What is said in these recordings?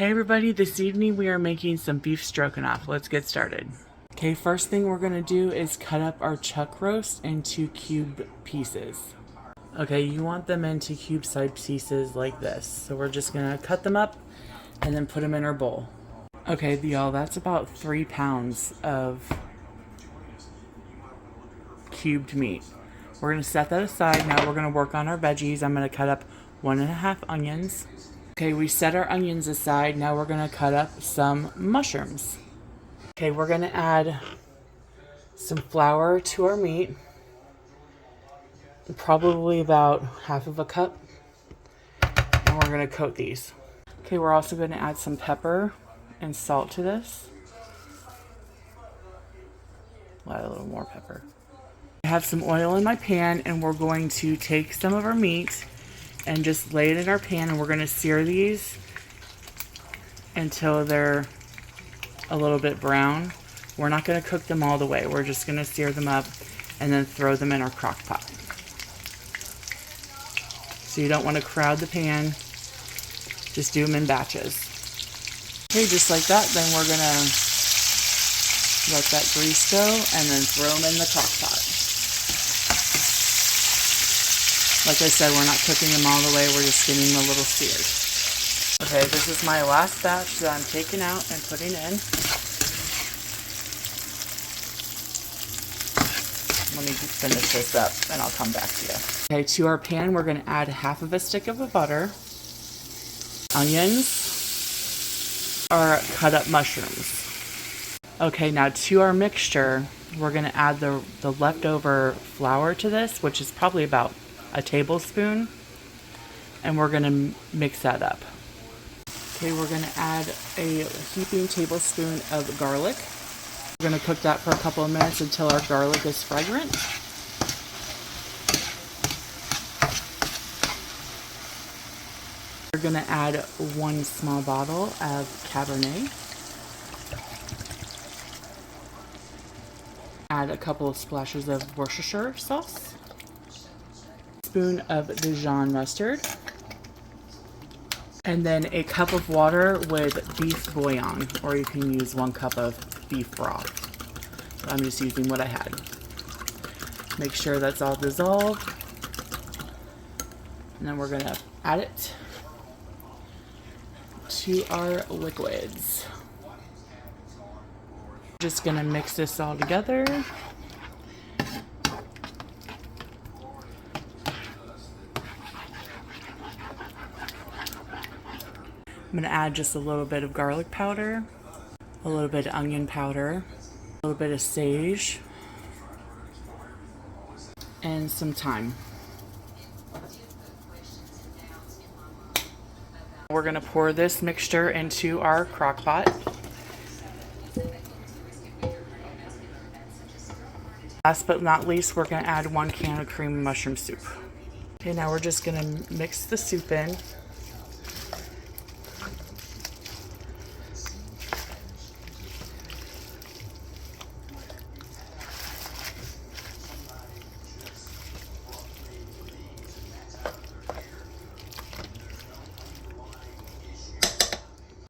Hey everybody, this evening we are making some beef stroganoff. Let's get started. Okay, first thing we're gonna do is cut up our chuck roast into cube pieces. Okay, you want them into cube-sized pieces like this. So we're just gonna cut them up and then put them in our bowl. Okay, y'all, that's about 3 pounds of cubed meat. We're gonna set that aside. Now we're gonna work on our veggies. I'm gonna cut up 1.5 onions. Okay, we set our onions aside. Now we're gonna cut up some mushrooms. Okay, we're gonna add some flour to our meat. Probably about half of a cup. And we're gonna coat these. Okay, we're also gonna add some pepper and salt to this. Add a little more pepper. I have some oil in my pan and we're going to take some of our meat and just lay it in our pan, and we're going to sear these until they're a little bit brown. We're not going to cook them all the way. We're just going to sear them up and then throw them in our crock pot. So you don't want to crowd the pan. Just do them in batches. Okay, just like that, then we're going to let that grease go and then throw them in the crock pot. Like I said, we're not cooking them all the way, we're just getting them a little seared. Okay, this is my last batch that I'm taking out and putting in. Let me finish this up and I'll come back to you. Okay, to our pan, we're going to add half of a stick of butter, onions, or cut up mushrooms. Okay, now to our mixture, we're going to add the leftover flour to this, which is probably about a tablespoon, and we're going to mix that up. Okay, we're going to add a heaping tablespoon of garlic. We're going to cook that for a couple of minutes until our garlic is fragrant. We're going to add 1 small bottle of Cabernet. Add a couple of splashes of Worcestershire sauce. Spoon of Dijon mustard, and then a cup of water with beef bouillon, or you can use 1 cup of beef broth. So I'm just using what I had. Make sure that's all dissolved, and then we're going to add it to our liquids. Just going to mix this all together. I'm going to add just a little bit of garlic powder, a little bit of onion powder, a little bit of sage, and some thyme. We're going to pour this mixture into our crock pot. Last but not least, we're going to add 1 can of cream of mushroom soup. Okay, now we're just going to mix the soup in.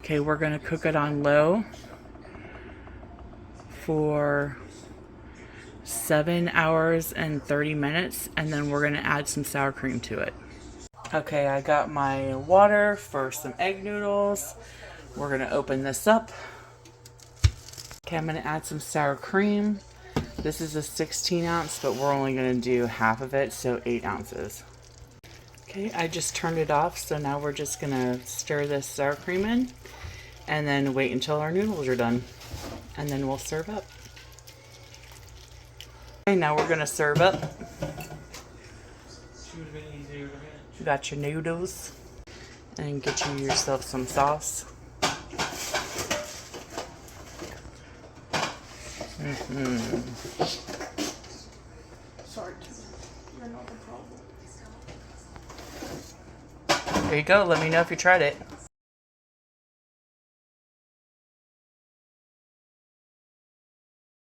Okay, we're going to cook it on low for 7 hours and 30 minutes, and then we're going to add some sour cream to it. Okay, I got my water for some egg noodles. We're going to open this up. Okay, I'm going to add some sour cream. This is a 16 ounce, but we're only going to do half of it, so 8 ounces. Okay, I just turned it off, so now we're just going to stir this sour cream in and then wait until our noodles are done, and then we'll serve up. Okay, now we're going to serve up. You got your noodles, and get yourself some sauce. Sorry, you're not the problem. There you go. Let me know if you tried it.